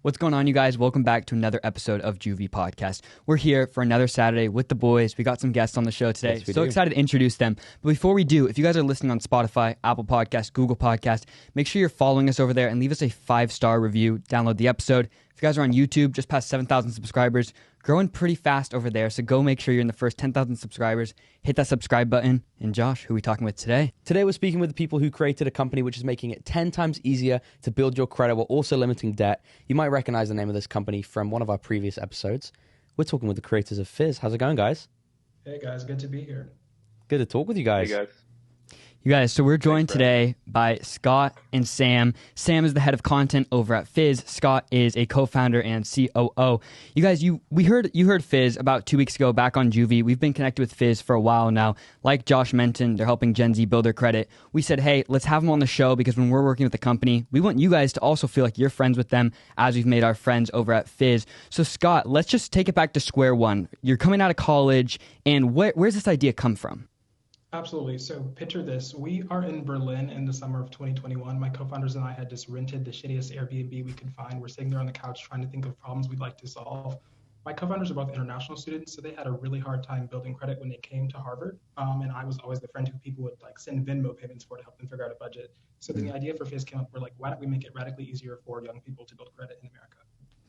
What's going on, you guys? Welcome back to another episode of Juvy Podcast. We're here for another Saturday with the boys. We got some guests on the show today. Yes, we so do. excited to introduce them. But before we do, if you guys are listening on Spotify, Apple Podcast, Google Podcast, make sure you're following us over there and leave us a 5-star review. Download the episode. If you guys are on YouTube, just past 7,000 subscribers, growing pretty fast over there. So go make sure you're in the first 10,000 subscribers. Hit that subscribe button. And Josh, who are we talking with today? Today we're speaking with the people who created a company which is making it 10 times easier to build your credit while also limiting debt. You might recognize the name of this company from one of our previous episodes. We're talking with the creators of Fizz. How's it going, guys? Hey guys, good to be here. Good to talk with you guys. Hey guys. You guys, so we're joined today by Scott and Sam. Sam is the head of content over at Fizz. Scott is a co-founder and COO. You guys, you heard Fizz about 2 weeks ago back on Juvy. We've been connected with Fizz for a while now. Like Josh mentioned, they're helping Gen Z build their credit. We said, hey, let's have them on the show because when we're working with the company, we want you guys to also feel like you're friends with them as we've made our friends over at Fizz. So Scott, let's just take it back to square one. You're coming out of college, and where's this idea come from? Absolutely. So picture this. We are in Berlin in the summer of 2021. My co-founders and I had just rented the shittiest Airbnb we could find. We're sitting there on the couch trying to think of problems we'd like to solve. My co-founders are both international students, so they had a really hard time building credit when they came to Harvard. And I was always the friend who people would like send Venmo payments for to help them figure out a budget. So then the idea for Fizz came up. We're like, why don't we make it radically easier for young people to build credit in America?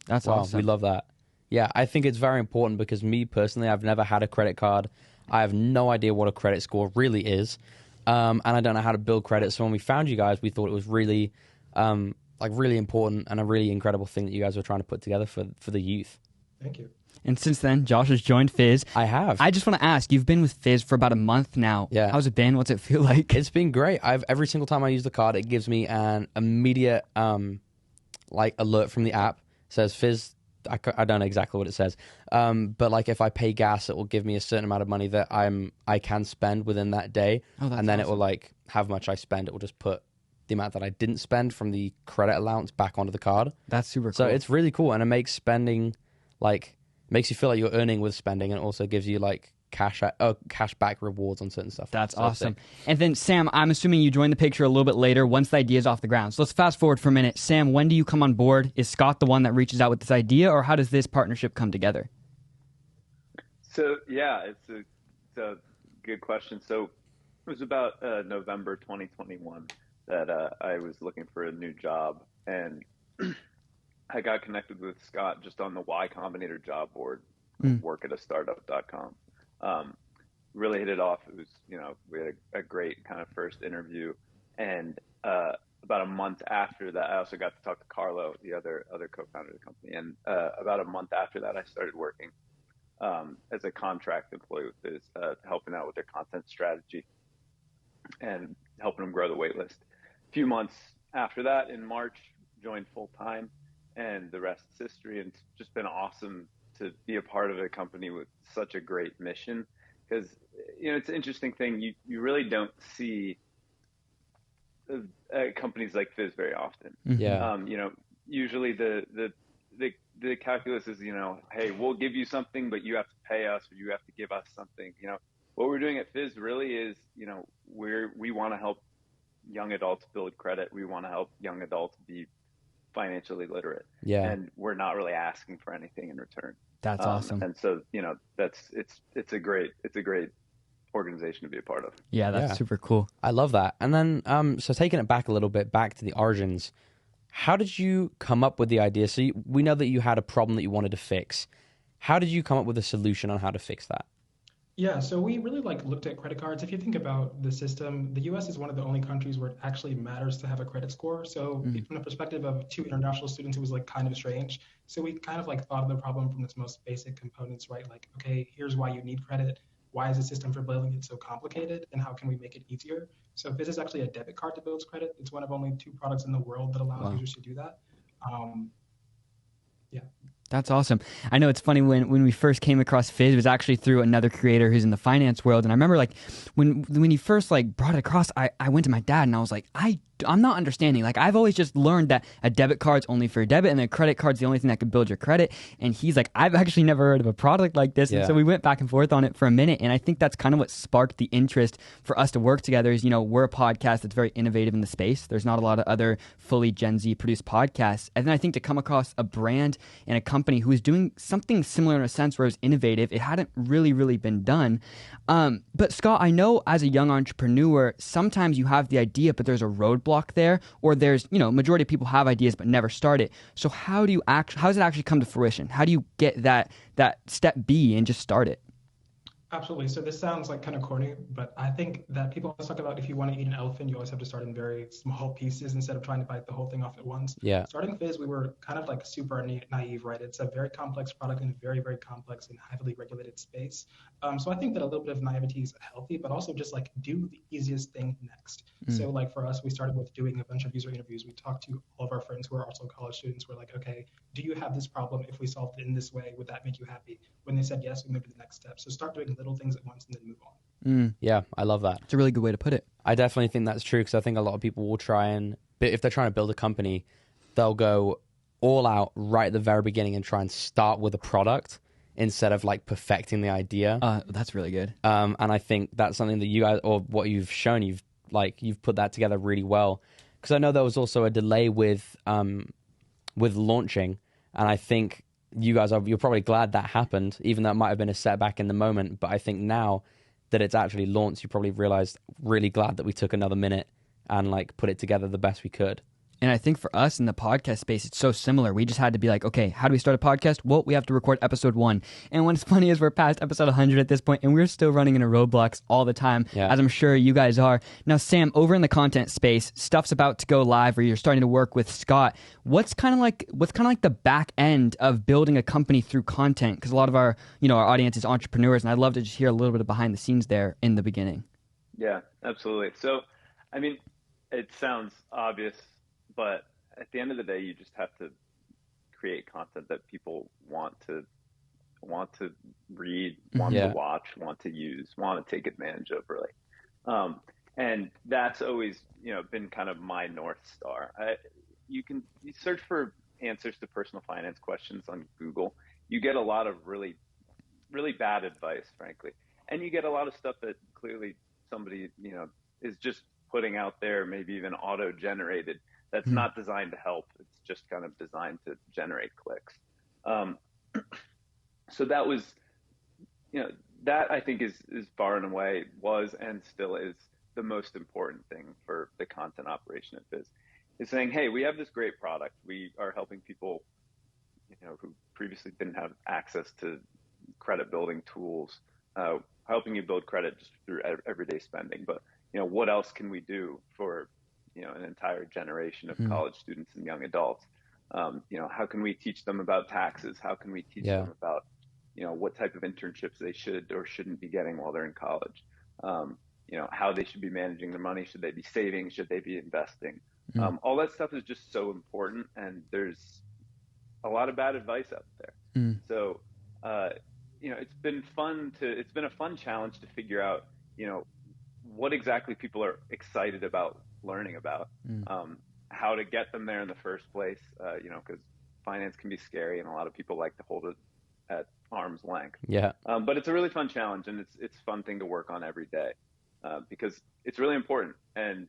That's Wow, awesome. we love that. Yeah, I think it's very important because me personally, I've never had a credit card. I have no idea what a credit score really is. And I don't know how to build credit. So when we found you guys, we thought it was really, really important and a really incredible thing that you guys were trying to put together for the youth. Thank you. And since then, Josh has joined Fizz. I have. I just want to ask, you've been with Fizz for about a month now. Yeah. How's it been? What's it feel like? It's been great. Every single time I use the card, it gives me an immediate alert from the app. It says Fizz. I don't know exactly what it says, but like if I pay gas, it will give me a certain amount of money that I can spend within that day, and then it will like how much I spend. It will just put the amount that I didn't spend from the credit allowance back onto the card. That's super cool. So it's really cool, and it makes spending makes you feel like you're earning with spending, and it also gives you like cash back rewards on certain stuff. That's So awesome. And then Sam, I'm assuming you joined the picture a little bit later once the idea is off the ground. So let's fast forward for a minute. Sam, when do you come on board? Is Scott the one that reaches out with this idea, or how does this partnership come together? So yeah, it's a good question. So it was about November 2021 that I was looking for a new job, and I got connected with Scott just on the Y Combinator job board, workatastartup.com. Really hit it off. It was, we had a great kind of first interview, and about a month after that, I also got to talk to Carlo, the other co-founder of the company, and about a month after that, I started working as a contract employee with Fizz, helping out with their content strategy and helping them grow the wait list. A few months after that, in March, joined full time, and the rest is history. And it's just been awesome to be a part of a company with such a great mission, because it's an interesting thing. You really don't see companies like Fizz very often. Yeah. Usually the calculus is, hey, we'll give you something, but you have to pay us, or you have to give us something. What we're doing at Fizz really is, we want to help young adults build credit. We want to help young adults be financially literate. Yeah. And we're not really asking for anything in return. That's awesome. And so, it's a great organization to be a part of. Yeah, that's super cool. I love that. And then, so taking it back a little bit, back to the origins, how did you come up with the idea? So we know that you had a problem that you wanted to fix. How did you come up with a solution on how to fix that? Yeah, so we really looked at credit cards. If you think about the system, the US is one of the only countries where it actually matters to have a credit score. So from the perspective of two international students, it was kind of strange. So we kind of thought of the problem from its most basic components, right? Okay, here's why you need credit. Why is the system for building it so complicated, and how can we make it easier? So Fizz is actually a debit card that builds credit. It's one of only 2 products in the world that allows users to do that. Yeah. That's awesome. I know it's funny when we first came across Fizz, it was actually through another creator who's in the finance world. And I remember like when you first like brought it across, I went to my dad and I was like, I'm not understanding. Like I've always just learned that a debit card's only for debit and a credit card's the only thing that can build your credit. And he's like, I've actually never heard of a product like this. Yeah. And so we went back and forth on it for a minute. And I think that's kind of what sparked the interest for us to work together is, we're a podcast that's very innovative in the space. There's not a lot of other fully Gen Z produced podcasts. And then I think to come across a brand and a company who is doing something similar in a sense where it was innovative, it hadn't really been done. But Scott, I know as a young entrepreneur, sometimes you have the idea, but there's a roadblock there, or there's, majority of people have ideas but never start it. So how does it actually come to fruition? How do you get that step B and just start it? Absolutely. So this sounds like kind of corny, but I think that people always talk about if you want to eat an elephant, you always have to start in very small pieces instead of trying to bite the whole thing off at once. Yeah. Starting Fizz, we were kind of like super naive, right? It's a very complex product in a very complex and heavily regulated space. So I think that a little bit of naivety is healthy, but also just like do the easiest thing next. So like for us, we started with doing a bunch of user interviews. We talked to all of our friends who are also college students. We're like, okay, do you have this problem? If we solved it in this way, would that make you happy? When they said yes, we moved to the next step. So start doing little things at once and then move on. Yeah, I love that. It's a really good way to put it. I definitely think that's true because I think a lot of people will try and, if they're trying to build a company, they'll go all out right at the very beginning and try and start with a product instead of like perfecting the idea. That's really good. And I think that's something that you guys, or what you've shown, you've put that together really well. Because I know there was also a delay with launching, and I think you're probably glad that happened, even though it might have been a setback in the moment. But I think now that it's actually launched, you probably realized really glad that we took another minute and like put it together the best we could. And I think for us in the podcast space, it's so similar. We just had to be like, okay, how do we start a podcast? Well, we have to record episode 1. And what's funny is we're past episode 100 at this point, and we're still running into roadblocks all the time, as I'm sure you guys are. Now, Sam, over in the content space, stuff's about to go live, or you're starting to work with Scott. What's kind of like the back end of building a company through content? Because a lot of our audience is entrepreneurs, and I'd love to just hear a little bit of behind the scenes there in the beginning. Yeah, absolutely. So, I mean, it sounds obvious, but at the end of the day, you just have to create content that people want to read, want to watch, want to use, want to take advantage of, really. And that's always, been kind of my North Star. You search for answers to personal finance questions on Google. You get a lot of really, really bad advice, frankly. And you get a lot of stuff that clearly somebody, is just putting out there, maybe even auto-generated. That's not designed to help. It's just kind of designed to generate clicks. So that was, that I think is far and away was and still is the most important thing for the content operation at Fizz. Is saying, hey, we have this great product. We are helping people, who previously didn't have access to credit building tools, helping you build credit just through everyday spending. But, what else can we do for an entire generation of college students and young adults? How can we teach them about taxes? How can we teach them about, what type of internships they should or shouldn't be getting while they're in college? How they should be managing their money. Should they be saving? Should they be investing? All that stuff is just so important, and there's a lot of bad advice out there. So, it's been a fun challenge to figure out, what exactly people are excited about learning about, how to get them there in the first place, because finance can be scary and a lot of people like to hold it at arm's length. Yeah. But it's a really fun challenge, and it's a fun thing to work on every day, because it's really important. And,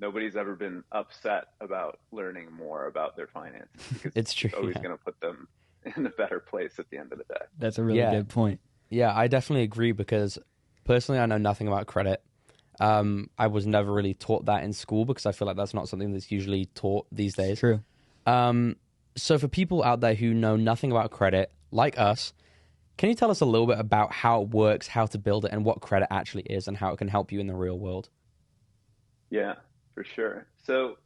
nobody's ever been upset about learning more about their finances, because it's true. It's always going to put them in a better place at the end of the day. That's a really good point. Yeah, I definitely agree, because personally I know nothing about credit. I was never really taught that in school, because I feel like that's not something that's usually taught these days. True. So for people out there who know nothing about credit, like us, can you tell us a little bit about how it works, how to build it, and what credit actually is, and how it can help you in the real world? Yeah, for sure. So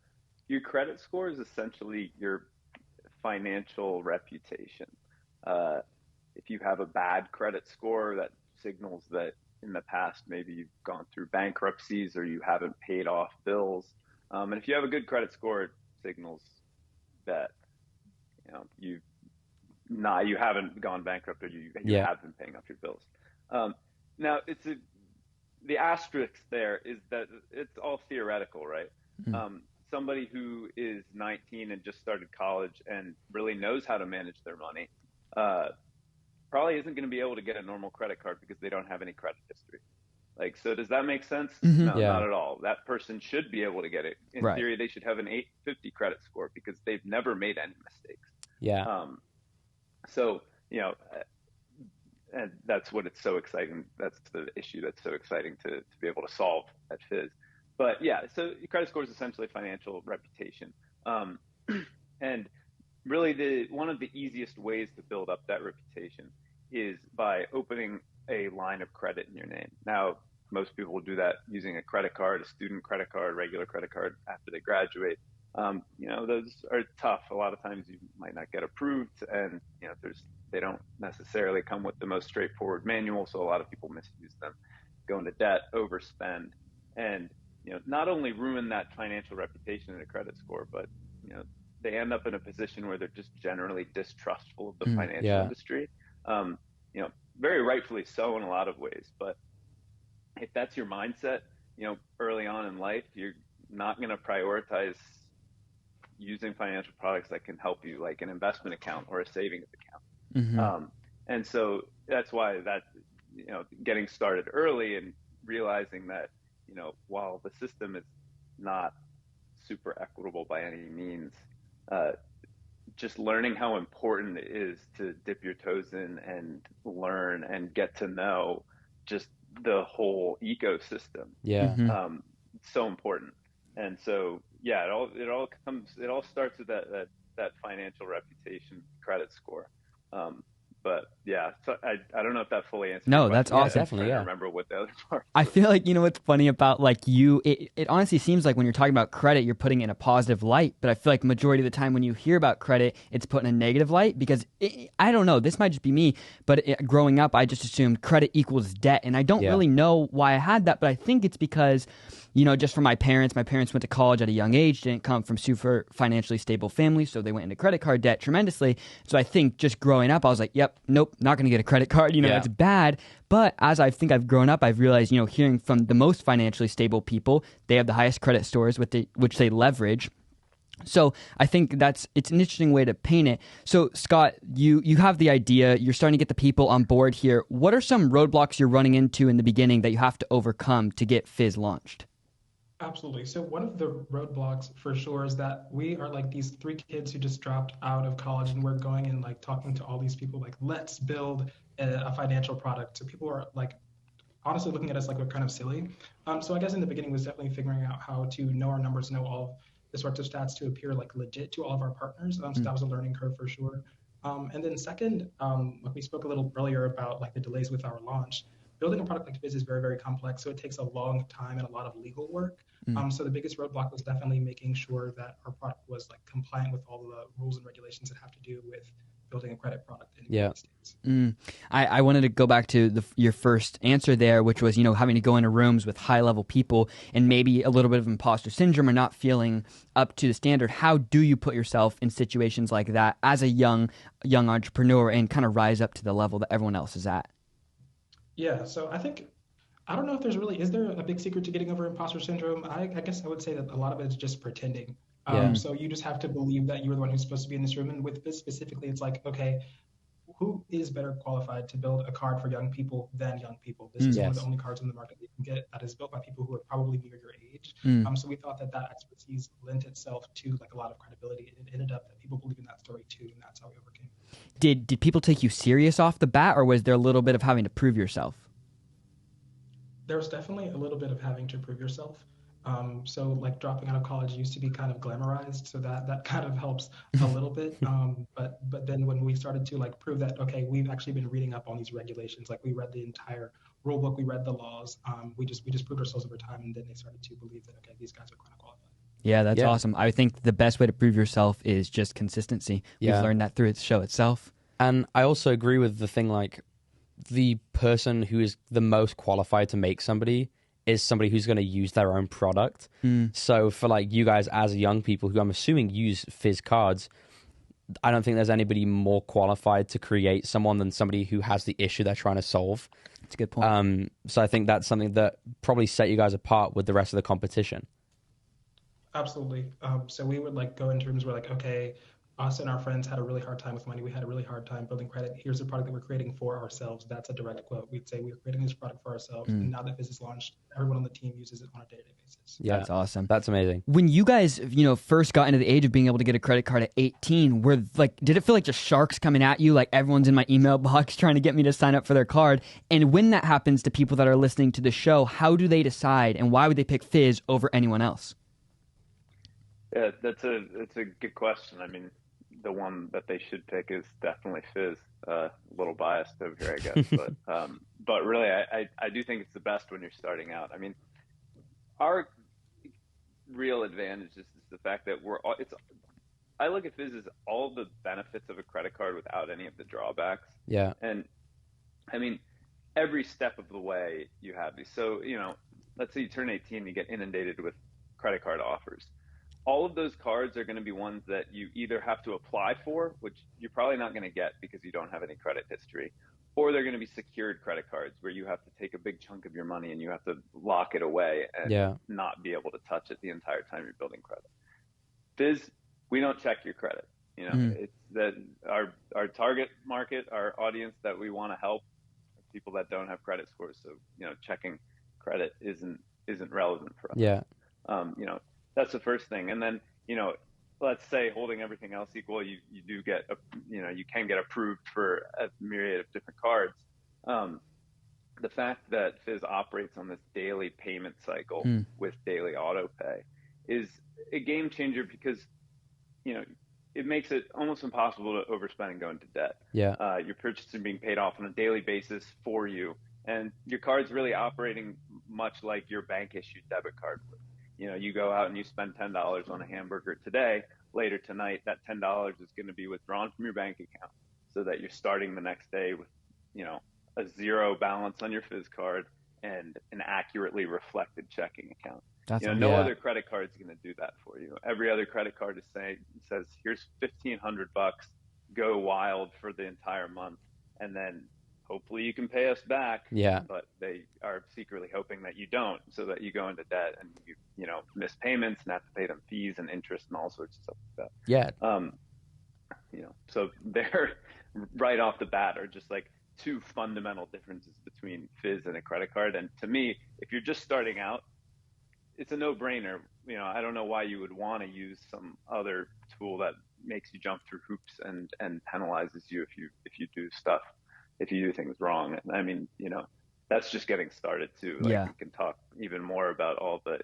your credit score is essentially your financial reputation. If you have a bad credit score, that signals that in the past maybe you've gone through bankruptcies or you haven't paid off bills. And if you have a good credit score, it signals that you've nah, you haven't gone bankrupt, or you have been paying off your bills. Now, the asterisk there is that it's all theoretical, right? Somebody who is 19 and just started college and really knows how to manage their money probably isn't going to be able to get a normal credit card because they don't have any credit history. Like, so does that make sense? No, not at all. That person should be able to get it. In theory, they should have an 850 credit score because they've never made any mistakes. Yeah. So, and that's what it's so exciting. That's the issue that's so exciting to be able to solve at Fizz. But yeah, so credit score is essentially financial reputation. And really one of the easiest ways to build up that reputation is by opening a line of credit in your name. Now, most people will do that using a credit card, a student credit card, regular credit card after they graduate. Those are tough. A lot of times you might not get approved, and they don't necessarily come with the most straightforward manual. So a lot of people misuse them, go into debt, overspend, and not only ruin that financial reputation and a credit score, but they end up in a position where they're just generally distrustful of the financial industry. Very rightfully so in a lot of ways. But if that's your mindset, early on in life, you're not going to prioritize using financial products that can help you, like an investment account or a savings account. And so that's why getting started early and realizing that, while the system is not super equitable by any means, just learning how important it is to dip your toes in and learn and get to know just the whole ecosystem. So important. And so it all starts with that financial reputation, credit score. But yeah, so I don't know if that fully answers. No, that's awesome. Definitely. I remember what the other part. I feel like what's funny about it honestly seems like when you're talking about credit, you're putting it in a positive light. But I feel like majority of the time when you hear about credit, it's put in a negative light because I don't know. This might just be me, but growing up, I just assumed credit equals debt, and I don't really know why I had that. But I think it's because just from my parents went to college at a young age, didn't come from super financially stable families, so they went into credit card debt tremendously. So I think just growing up, I was like, nope, not going to get a credit card. It's bad. But as I think I've grown up, I've realized, hearing from the most financially stable people, they have the highest credit scores which they leverage. So I think it's an interesting way to paint it. So Scott, you have the idea, you're starting to get the people on board here. What are some roadblocks you're running into in the beginning that you have to overcome to get Fizz launched? Absolutely. So one of the roadblocks for sure is that we are like these 3 kids who just dropped out of college, and we're going and like talking to all these people like, let's build a financial product. So people are like honestly looking at us like we're kind of silly. So I guess in the beginning was definitely figuring out how to know our numbers, know all of the sorts of stats to appear like legit to all of our partners. So that was a learning curve for sure. And then second, like we spoke a little earlier about like the delays with our launch. Building a product like Fizz is very, very complex, so it takes a long time and a lot of legal work. So the biggest roadblock was definitely making sure that our product was like compliant with all the rules and regulations that have to do with building a credit product in the United States. I wanted to go back to your first answer there, which was, having to go into rooms with high-level people and maybe a little bit of imposter syndrome or not feeling up to the standard. How do you put yourself in situations like that as a young entrepreneur and kind of rise up to the level that everyone else is at? Yeah, so I don't know if is there a big secret to getting over imposter syndrome? I guess I would say that a lot of it is just pretending. So you just have to believe that you're the one who's supposed to be in this room. And with this specifically, it's like, okay, who is better qualified to build a card for young people than young people? This is one of the only cards on the market that you can get that is built by people who are probably near your age. So we thought that expertise lent itself to like a lot of credibility, and it ended up that people believe in that story too, and that's how we overcame. Did people take you serious off the bat, or was there a little bit of having to prove yourself? There was definitely a little bit of having to prove yourself. So like dropping out of college used to be kind of glamorized, so that kind of helps a little bit. But then when we started to like prove that, okay, we've actually been reading up on these regulations, like we read the entire rule book, we read the laws, we just proved ourselves over time, and then they started to believe that, okay, these guys are kind of qualified. Yeah, that's awesome. I think the best way to prove yourself is just consistency. We've learned that through the show itself. And I also agree with the thing, like, the person who is the most qualified to make somebody is somebody who's going to use their own product. So for like you guys as young people who I'm assuming use Fizz cards, I don't think there's anybody more qualified to create someone than somebody who has the issue they're trying to solve. That's a good point. So I think that's something that probably set you guys apart with the rest of the competition. Absolutely. So we would like go in terms where like, okay, us and our friends had a really hard time with money. We had a really hard time building credit. Here's a product that we're creating for ourselves. That's a direct quote. We'd say we're creating this product for ourselves. And now that Fizz is launched, everyone on the team uses it on a day-to-day basis. Yeah, That's awesome. That's amazing. When you guys, first got into the age of being able to get a credit card at 18, did it feel like just sharks coming at you? Like everyone's in my email box trying to get me to sign up for their card. And when that happens to people that are listening to the show, how do they decide and why would they pick Fizz over anyone else? Yeah, that's a good question. I mean, the one that they should pick is definitely Fizz. A little biased over here, I guess, but really, I do think it's the best when you're starting out. I mean, our real advantage is the fact that I look at Fizz as all the benefits of a credit card without any of the drawbacks. Yeah. And I mean, every step of the way you have these. So, let's say you turn 18, you get inundated with credit card offers. All of those cards are going to be ones that you either have to apply for, which you're probably not going to get because you don't have any credit history, or they're going to be secured credit cards where you have to take a big chunk of your money and you have to lock it away and not be able to touch it the entire time you're building credit. Fizz, we don't check your credit. It's that our target market, our audience that we want to help are people that don't have credit scores. So, checking credit isn't relevant for us. Yeah. That's the first thing. And then, let's say holding everything else equal, you do get, you can get approved for a myriad of different cards. The fact that Fizz operates on this daily payment cycle with daily auto pay is a game changer because, it makes it almost impossible to overspend and go into debt. Yeah. Your purchases are being paid off on a daily basis for you. And your card's really operating much like your bank issued debit card would. You go out and you spend $10 on a hamburger today. Later tonight, that $10 is going to be withdrawn from your bank account so that you're starting the next day with, a zero balance on your Fizz card and an accurately reflected checking account. No other credit card is going to do that for you. Every other credit card says, here's $1,500, go wild for the entire month, and then hopefully you can pay us back. Yeah. But they are secretly hoping that you don't, so that you go into debt and you miss payments and have to pay them fees and interest and all sorts of stuff like that. Yeah. So they're right off the bat are just like two fundamental differences between Fizz and a credit card. And to me, if you're just starting out, it's a no-brainer. I don't know why you would want to use some other tool that makes you jump through hoops and penalizes you if you do things wrong. I mean, that's just getting started too. We can talk even more about all the,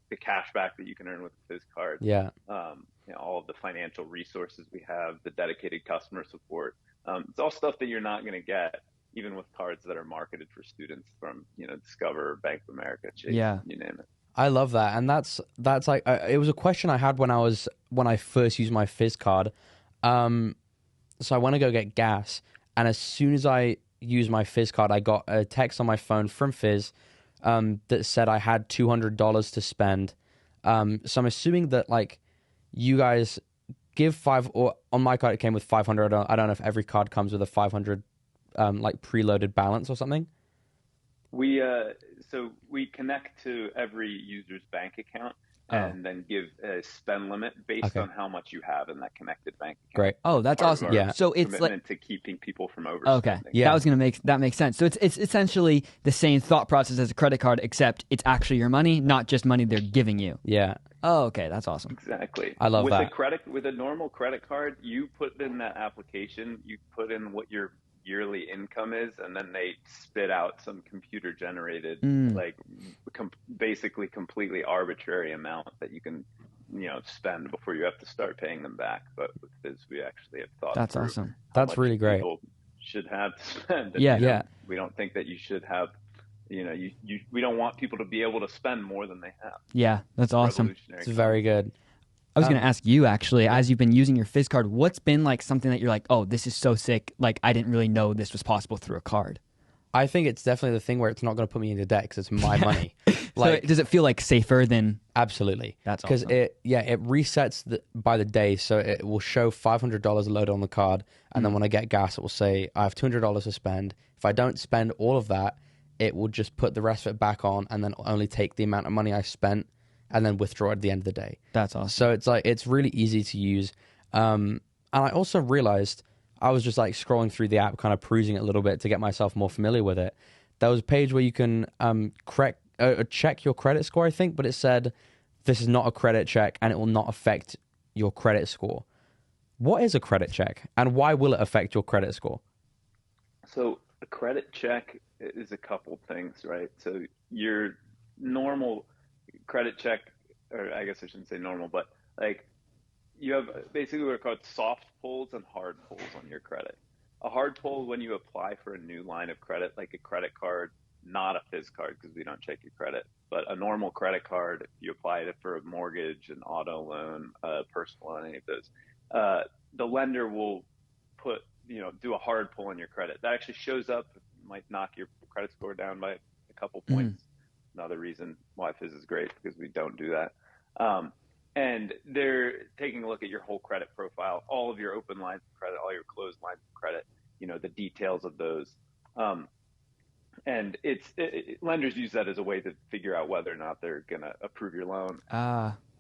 the cash back that you can earn with the Fizz card. Yeah. All of the financial resources we have, the dedicated customer support. It's all stuff that you're not going to get even with cards that are marketed for students from, Discover, Bank of America, Chase, you name it. I love that. And that's like, it was a question I had when I first used my Fizz card. So I want to go get gas. And as soon as I used my Fizz card, I got a text on my phone from Fizz that said I had $200 to spend. So I'm assuming that like you guys give or on my card it came with 500. I don't know if every card comes with a 500 like preloaded balance or something. So we connect to every user's bank account and then give a spend limit based on how much you have in that connected bank account. Great. Oh, that's awesome. Yeah. So it's like to keeping people from overspending. Okay. Yeah. That makes sense. So it's essentially the same thought process as a credit card, except it's actually your money, not just money they're giving you. Yeah. Oh, okay. That's awesome. Exactly. I love that. With a normal credit card, you put in that application, you put in what your yearly income is, and then they spit out some computer generated basically completely arbitrary amount that you can spend before you have to start paying them back. But with Fizz, we actually have thought That's awesome. That's really great. People should have to spend. And, Yeah. We don't think that you should have. We don't want people to be able to spend more than they have. Yeah, that's awesome. It's very good. I was going to ask you, actually, as you've been using your Fizz card, what's been like something that you're like, oh, this is so sick, like I didn't really know this was possible through a card? I think it's definitely the thing where it's not going to put me into debt because it's my money. So does it feel like safer than? Absolutely. That's because awesome. it resets by the day, so it will show $500 loaded on the card, and then when I get gas, it will say I have $200 to spend. If I don't spend all of that, it will just put the rest of it back on, and then only take the amount of money I spent, and then withdraw at the end of the day. That's awesome. So it's really easy to use. And I also realized I was just like scrolling through the app, kind of perusing it a little bit to get myself more familiar with it. There was a page where you can check your credit score, I think, but it said this is not a credit check and it will not affect your credit score. What is a credit check and why will it affect your credit score? So a credit check is a couple things, right? So your normal credit check, or I guess I shouldn't say normal, but like you have basically what are called soft pulls and hard pulls on your credit. A hard pull when you apply for a new line of credit, like a credit card, not a Fizz card because we don't check your credit, but a normal credit card, if you applied it for a mortgage, an auto loan, personal loan, any of those, the lender will do a hard pull on your credit. That actually shows up, might knock your credit score down by a couple points. Another reason why Fizz is great because we don't do that. And they're taking a look at your whole credit profile, all of your open lines of credit, all your closed lines of credit, the details of those. And lenders use that as a way to figure out whether or not they're going to approve your loan.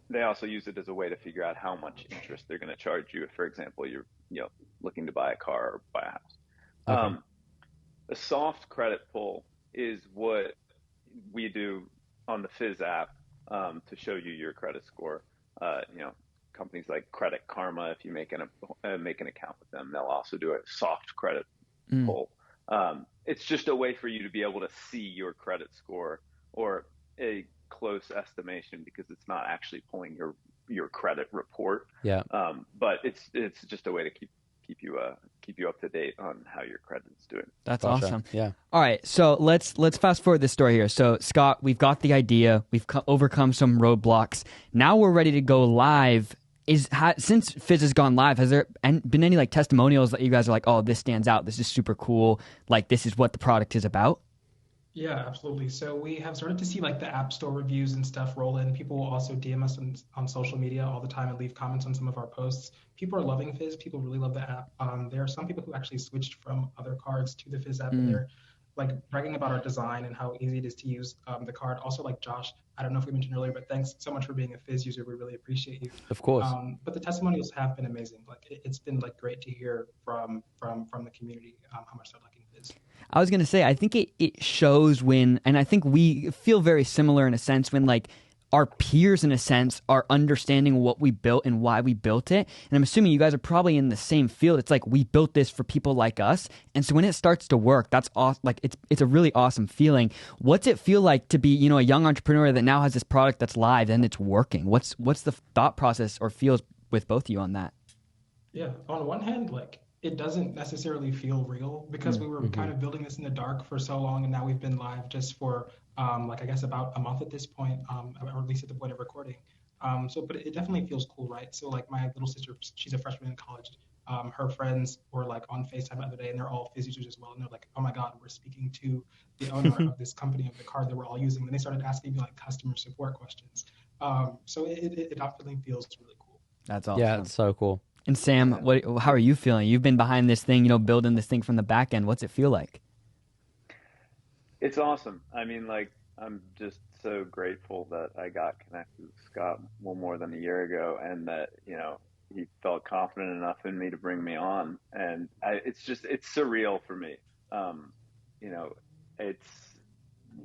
They also use it as a way to figure out how much interest they're going to charge you if, for example, you're looking to buy a car or buy a house. Okay. A soft credit pull is what we do on the Fizz app to show you your credit score. Companies like Credit Karma, if you make an account with them, they'll also do a soft credit pull. It's just a way for you to be able to see your credit score or a close estimation because it's not actually pulling your credit report. Yeah. But it's just a way to keep you up to date on how your credit's doing. That's Gotcha. awesome. Yeah. All right, so let's fast forward this story here. So Scott, we've got the idea, we've overcome some roadblocks. Now we're ready to go live. Since Fizz has gone live, has there been any like testimonials that you guys are like, oh, this stands out, this is super cool, like this is what the product is about? Yeah, absolutely. So we have started to see like the App Store reviews and stuff roll in. People will also DM us on social media all the time and leave comments on some of our posts. People are loving Fizz. People really love the app. There are some people who actually switched from other cards to the Fizz app, and they're like bragging about our design and how easy it is to use the card. Also, like Josh, I don't know if we mentioned earlier, but thanks so much for being a Fizz user. We really appreciate you. Of course. But the testimonials have been amazing. Like it's been like great to hear from the community how much they're liking Fizz. I was going to say, I think it shows when, and I think we feel very similar in a sense when like our peers in a sense are understanding what we built and why we built it. And I'm assuming you guys are probably in the same field. It's like we built this for people like us. And so when it starts to work, that's awesome. Like it's a really awesome feeling. What's it feel like to be, a young entrepreneur that now has this product that's live and it's working? What's the thought process or feels with both of you on that? Yeah, on one hand, like it doesn't necessarily feel real because we were kind of building this in the dark for so long, and now we've been live just for I guess about a month at this point, or at least at the point of recording. But it definitely feels cool, right? So like my little sister, she's a freshman in college. Her friends were like on FaceTime the other day, and they're all Fizz users as well. And they're like, "Oh my God, we're speaking to the owner of this company of the card that we're all using." And they started asking me like customer support questions. So it definitely feels really cool. That's awesome. Yeah, it's so cool. And Sam, how are you feeling? You've been behind this thing, building this thing from the back end. What's it feel like? It's awesome. I mean, like, I'm just so grateful that I got connected with Scott more than a year ago, and that, he felt confident enough in me to bring me on. And it's surreal for me.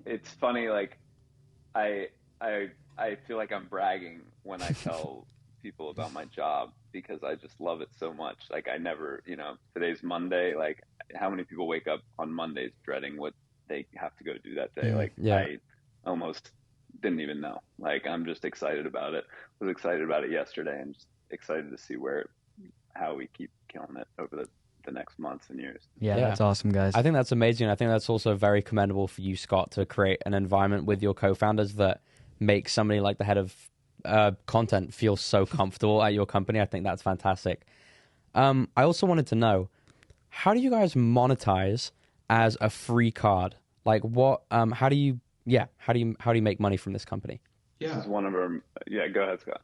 It's funny. Like I feel like I'm bragging when I tell people about my job because I just love it so much. Like I never, today's Monday. Like how many people wake up on Mondays dreading what they have to go do that day? Like I almost didn't even know. Like I'm just excited about it. Was excited about it yesterday and just excited to see how we keep killing it over the next months and years. Yeah, that's awesome, guys. I think that's amazing. I think that's also very commendable for you, Scott, to create an environment with your co-founders that makes somebody like the head of content feel so comfortable at your company. I think that's fantastic. I also wanted to know, how do you guys monetize as a free card? Like what? How do you make money from this company? Yeah. This is one of our. Yeah, go ahead, Scott.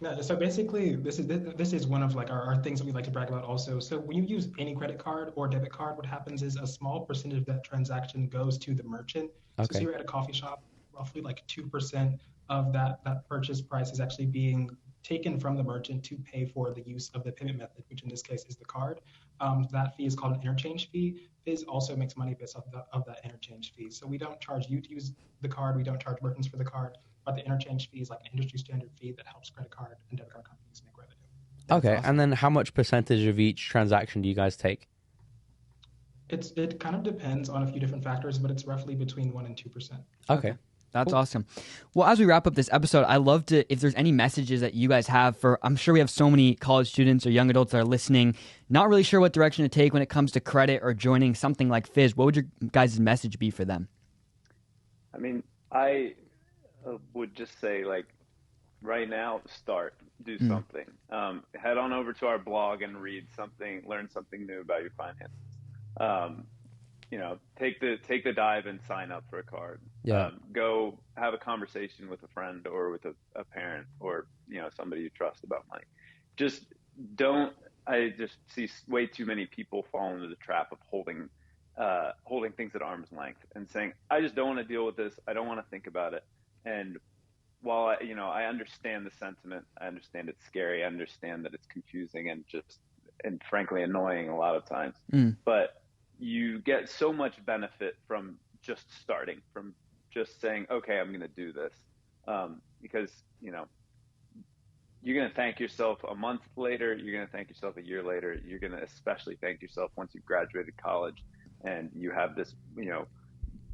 No, so basically, this is one of like our things that we like to brag about also. So when you use any credit card or debit card, what happens is a small percentage of that transaction goes to the merchant. So Okay. say you're at a coffee shop, roughly like 2% of that purchase price is actually being taken from the merchant to pay for the use of the payment method, which in this case is the card. That fee is called an interchange fee. Fizz also makes money based off of that interchange fee. So we don't charge you to use the card. We don't charge merchants for the card. But the interchange fee is like an industry standard fee that helps credit card and debit card companies make revenue. Okay, awesome. and then how much percentage of each transaction do you guys take? It kind of depends on a few different factors, but it's roughly between 1% and 2%. Okay. That's awesome. Well, as we wrap up this episode, I love to, if there's any messages that you guys have for, I'm sure we have so many college students or young adults that are listening, not really sure what direction to take when it comes to credit or joining something like Fizz. What would your guys' message be for them? I mean, I would just say, like, right now, do something. Head on over to our blog and read something, learn something new about your finances. Take the dive and sign up for a card. Yeah. Go have a conversation with a friend or with a parent or, somebody you trust about money. I just see way too many people fall into the trap of holding things at arm's length and saying, I just don't want to deal with this. I don't want to think about it. And while I understand the sentiment, I understand it's scary. I understand that it's confusing and frankly annoying a lot of times. But you get so much benefit from just starting, from just saying, okay, I'm going to do this. Because, you're going to thank yourself a month later. You're going to thank yourself a year later. You're going to especially thank yourself once you've graduated college and you have this,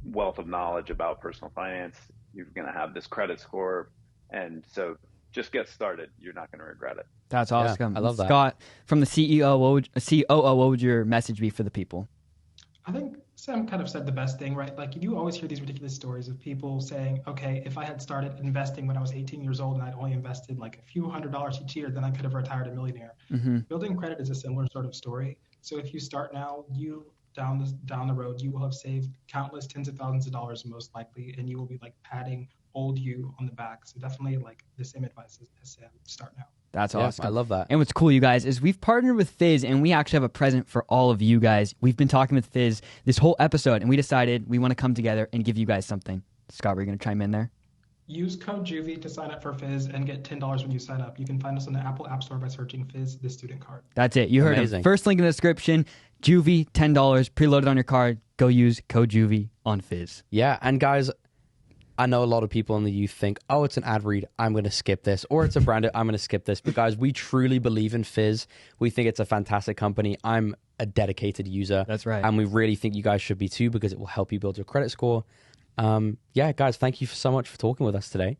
wealth of knowledge about personal finance. You're going to have this credit score. And so just get started. You're not going to regret it. That's awesome. I love that. Scott, from the COO, what would your message be for the people? I think Sam kind of said the best thing, right? Like you always hear these ridiculous stories of people saying, okay, if I had started investing when I was 18 years old and I'd only invested like a few $100s each year, then I could have retired a millionaire. Building credit is a similar sort of story. So if you start now, down the road, you will have saved countless tens of thousands of dollars most likely, and you will be like patting old you on the back. So definitely like the same advice as Sam, start now. That's awesome. I love that. And what's cool, you guys, is we've partnered with Fizz, and we actually have a present for all of you guys. We've been talking with Fizz this whole episode, and we decided we want to come together and give you guys something. Scott, were you going to chime in there? Use code Juvy to sign up for Fizz and get $10 when you sign up. You can find us on the Apple App Store by searching Fizz, the student card. That's it. You heard him. First link in the description. Juvy, $10, preloaded on your card. Go use code Juvy on Fizz. Yeah, and guys, I know a lot of people in the youth think, oh, it's an ad read, I'm going to skip this. Or it's a brand, I'm going to skip this. But guys, we truly believe in Fizz. We think it's a fantastic company. I'm a dedicated user. That's right. And we really think you guys should be too, because it will help you build your credit score. Yeah, guys, thank you so much for talking with us today.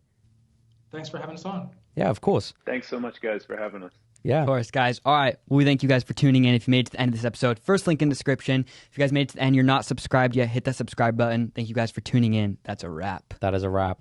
Thanks for having us on. Yeah, of course. Thanks so much, guys, for having us. Yeah. Of course, guys. All right. Well, we thank you guys for tuning in. If you made it to the end of this episode, first link in the description. If you guys made it to the end, you're not subscribed yet, hit that subscribe button. Thank you guys for tuning in. That's a wrap. That is a wrap.